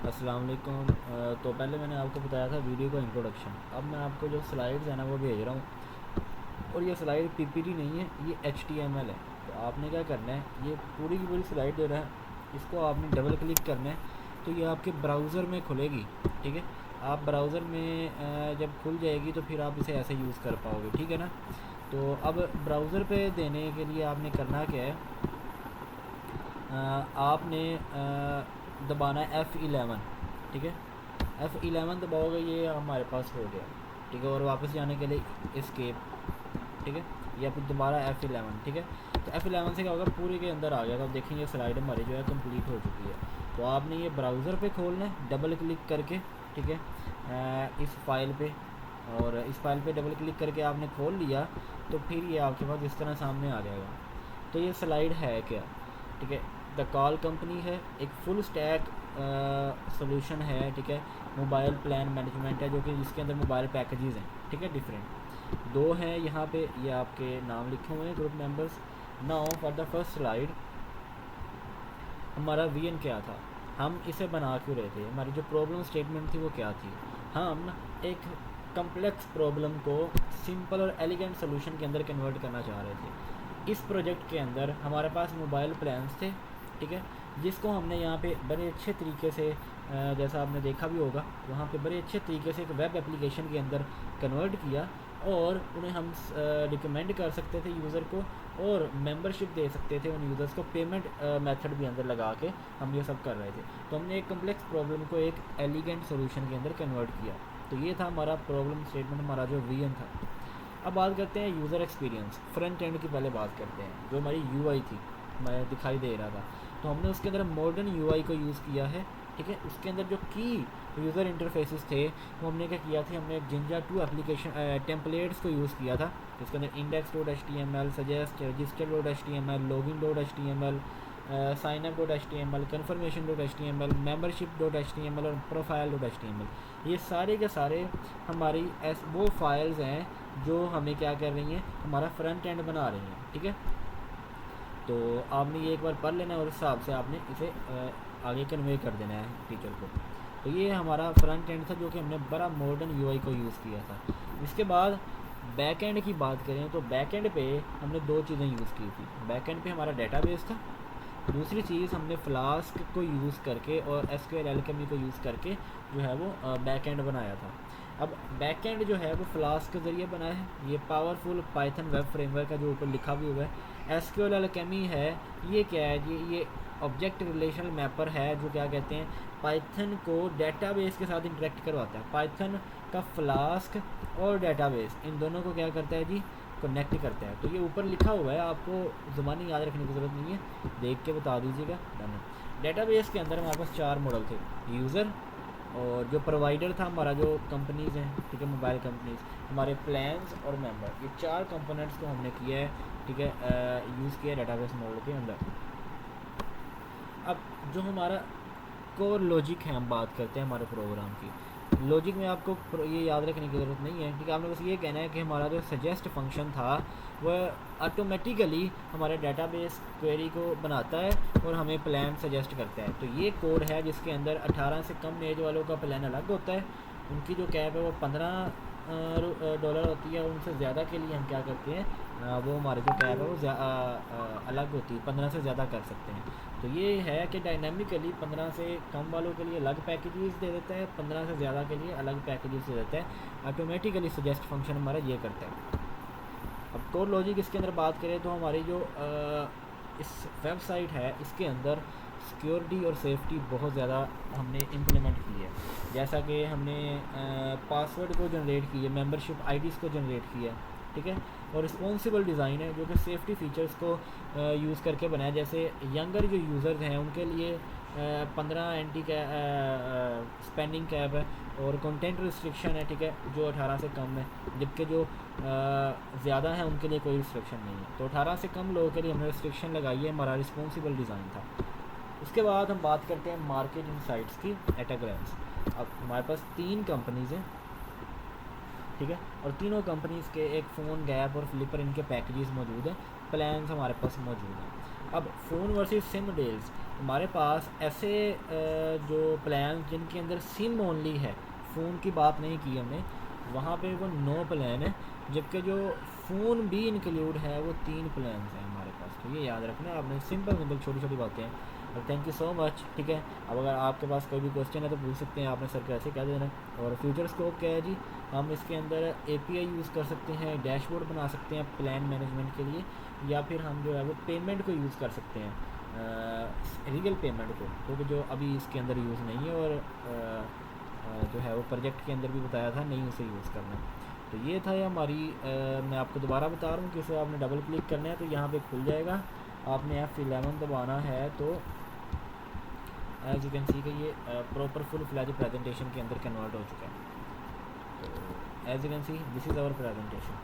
अस्सलाम वालेकुम। तो पहले मैंने आपको बताया था वीडियो का इंट्रोडक्शन। अब मैं आपको जो स्लाइड्स है ना वो भेज रहा हूँ, और ये स्लाइड पीपीटी नहीं है, ये एचटीएमएल है। तो आपने क्या करना है, ये पूरी की पूरी स्लाइड दे रहा है, इसको आपने डबल क्लिक करना है तो ये आपके ब्राउज़र में खुलेगी। ठीक है, आप ब्राउज़र में जब खुल जाएगी तो फिर आप इसे ऐसे यूज़ कर पाओगे। ठीक है ना। तो अब ब्राउज़र पे देने के लिए आपने करना क्या है, आपने दबाना है F11। ठीक है, F11 दबाओगे, ये हमारे पास हो गया। ठीक है, और वापस जाने के लिए एस्केप। ठीक है, या फिर दोबारा F11। ठीक है, तो F11 से क्या होगा, पूरे के अंदर आ गया। तो आप देखेंगे स्लाइड हमारी जो है कंप्लीट हो चुकी है। तो आपने ये ब्राउज़र पे खोलना है डबल क्लिक करके। ठीक है, इस फाइल पे, और इस फाइल पे डबल क्लिक करके आपने खोल लिया तो फिर ये आपके पास इस तरह सामने आ जाएगा। तो ये स्लाइड है क्या। ठीक है, द कॉल कंपनी है, एक फुल स्टैक सोल्यूशन है। ठीक है, मोबाइल प्लान मैनेजमेंट है, जो कि जिसके अंदर मोबाइल पैकेजेस हैं। ठीक है, डिफरेंट दो हैं यहाँ पे, ये आपके नाम लिखे हुए हैं, group members. Now for the first slide, हमारा वीएन क्या था, हम इसे बना क्यों रहे थे, हमारी जो प्रॉब्लम स्टेटमेंट थी वो क्या थी। हम एक कम्प्लेक्स प्रॉब्लम को सिंपल और एलिगेंट सोल्यूशन के अंदर कन्वर्ट करना चाह रहे थे। इस प्रोजेक्ट के अंदर हमारे पास मोबाइल प्लान्स थे। ठीक है, जिसको हमने यहाँ पे बड़े अच्छे तरीके से जैसा आपने देखा भी होगा, वहाँ पे बड़े अच्छे तरीके से एक वेब एप्लीकेशन के अंदर कन्वर्ट किया, और उन्हें हम रिकमेंड कर सकते थे यूज़र को, और मेंबरशिप दे सकते थे उन यूज़र्स को, पेमेंट मेथड भी अंदर लगा के हम ये सब कर रहे थे। तो हमने एक कम्प्लेक्स प्रॉब्लम को एक एलिगेंट सोल्यूशन के अंदर कन्वर्ट किया। तो ये था हमारा प्रॉब्लम स्टेटमेंट, हमारा जो वीएन था। अब बात करते हैं यूज़र एक्सपीरियंस, फ्रंट एंड की पहले बात करते हैं। जो हमारी यूआई थी, मैं दिखाई दे रहा था, तो हमने उसके अंदर मॉडर्न यूआई को यूज़ किया है। ठीक है, उसके अंदर जो की यूज़र इंटरफेसेस थे वो हमने क्या किया था, हमने जिंजा 2 एप्लीकेशन टेम्पलेट्स को यूज़ किया था। इसके अंदर index dot H T M L, suggest, register dot H T M L, login dot H T M L, sign up dot H T M L, confirmation dot H T M L, membership dot H T M L, और profile dot H T M L. ये सारे के सारे हमारी वो files हैं जो हमें क्या कर रही हैं, हमारा फ्रंट एंड बना रही हैं। ठीक है, तो आपने ये एक बार पढ़ लेना है और उस हिसाब से आपने इसे आगे कन्वे कर देना है टीचर को। तो ये हमारा फ्रंट एंड था, जो कि हमने बड़ा मॉडर्न यूआई को यूज़ किया था। इसके बाद बैक एंड की बात करें तो बैक एंड पे हमने दो चीज़ें यूज़ की थी। बैक एंड पे हमारा डेटाबेस था, दूसरी चीज़ हमने फ्लास्क को यूज़ करके और एसक्यूएल एल्केमी को यूज़ करके जो है वो बैक एंड बनाया था। अब बैक एंड जो है वो फ्लास्क के ज़रिए बना है, ये पावरफुल पाइथन वेब फ्रेमवर्क का जो ऊपर लिखा भी हुआ है। एसक्यूएल एल्केमी है, ये क्या है जी, ये ऑब्जेक्ट रिलेशनल मैपर है, जो क्या कहते हैं, पाइथन को डेटाबेस के साथ इंटरेक्ट करवाता है। पाइथन का फ्लास्क और डेटाबेस, इन दोनों को क्या करता है जी, कनेक्ट करता है। तो ये ऊपर लिखा हुआ है, आपको ज़ुबानी याद रखने की ज़रूरत नहीं है, देख के बता दीजिएगा। डेटाबेस के अंदर हमारे पास चार मॉडल थे, यूज़र, और जो प्रोवाइडर था हमारा, जो कंपनीज़ हैं, ठीक है, मोबाइल कंपनीज़, हमारे प्लान्स और मेंबर, ये चार कंपोनेंट्स को हमने किया है। ठीक है, यूज़ किया डेटाबेस मॉडल के अंदर। अब जो हमारा कोर लॉजिक है, हम बात करते हैं हमारे प्रोग्राम की। लॉजिक में आपको ये याद रखने की ज़रूरत नहीं है, ठीक है, आपने बस ये कहना है कि हमारा जो सजेस्ट फंक्शन था वह ऑटोमेटिकली हमारे डेटाबेस क्वेरी को बनाता है और हमें प्लान सजेस्ट करता है। तो ये कोड है जिसके अंदर 18 से कम एज वालों का प्लान अलग होता है, उनकी जो कैब है वो $15 होती है, और उनसे ज़्यादा के लिए हम क्या करते हैं, वो हमारे जो कैब है वो अलग होती है, 15 से ज़्यादा कर सकते हैं। तो ये है कि डायनामिकली 15 से कम वालों के लिए अलग पैकेजेस दे देता है, 15 से ज़्यादा के लिए अलग पैकेजेस दे देता है। ऑटोमेटिकली सजेस्ट फंक्शन हमारा ये करता है। अब कोर लॉजिक इसके अंदर बात करें तो हमारी जो इस वेबसाइट है, इसके अंदर सिक्योरिटी और सेफ्टी बहुत ज़्यादा हमने इम्प्लीमेंट की है। जैसा कि हमने पासवर्ड को जनरेट की है, मेंबरशिप आईडीज़ को जनरेट किया है। ठीक है, और रिस्पॉन्सिबल डिज़ाइन है, जो कि सेफ्टी फ़ीचर्स को यूज़ करके बनाया। जैसे यंगर जो यूज़र्स हैं उनके लिए 15 एंटी स्पेंडिंग कैप है, और कंटेंट रिस्ट्रिक्शन है। ठीक है, जो 18 से कम है, जबकि जो ज़्यादा है उनके लिए कोई रिस्ट्रिक्शन नहीं है। तो 18 से कम लोगों के लिए हमने रिस्ट्रिक्शन लगाई है, हमारा रिस्पॉन्सिबल डिज़ाइन था। उसके बाद हम बात करते हैं मार्केट इनसाइट्स की एट अ ग्लैंस। अब हमारे पास तीन कंपनीज़ हैं, ठीक है, और तीनों कंपनीज़ के एक फ़ोन, गैप और फ्लिपर, इनके पैकेजेस मौजूद हैं, प्लान्स हमारे पास मौजूद हैं। अब फ़ोन वर्सेस सिम डील्स, हमारे पास ऐसे जो प्लान जिनके अंदर सिम ओनली है, फ़ोन की बात नहीं की हमने, वहाँ पे वो 9 प्लान है, जबकि जो फ़ोन भी इंक्लूड है वो 3 प्लान हैं हमारे पास। तो ये याद रखना आपने, सिंपल सिंपल छोटी छोटी बातें हैं। और थैंक यू सो मच, ठीक है। अब अगर आपके पास कोई भी क्वेश्चन है तो पूछ सकते हैं, आपने सर को ऐसे कह देना। और फ्यूचर स्कोप क्या है जी, हम इसके अंदर API यूज़ कर सकते हैं, डैशबोर्ड बना सकते हैं प्लान मैनेजमेंट के लिए, या फिर हम जो है वो पेमेंट को यूज़ कर सकते हैं, रियल पेमेंट को, क्योंकि जो अभी इसके अंदर यूज़ नहीं है, और जो है वो प्रोजेक्ट के अंदर भी बताया था नहीं उसे यूज़ करना। तो ये था हमारी मैं आपको दोबारा बता रहा हूँ कि इसे आपने डबल क्लिक करना है तो यहाँ पे खुल जाएगा, आपने F11 दबाना है तो एज यू कैन सी कि ये प्रॉपर फुल फ्लैज प्रेजेंटेशन के अंदर कन्वर्ट हो चुका है। तो as you can see this is our presentation.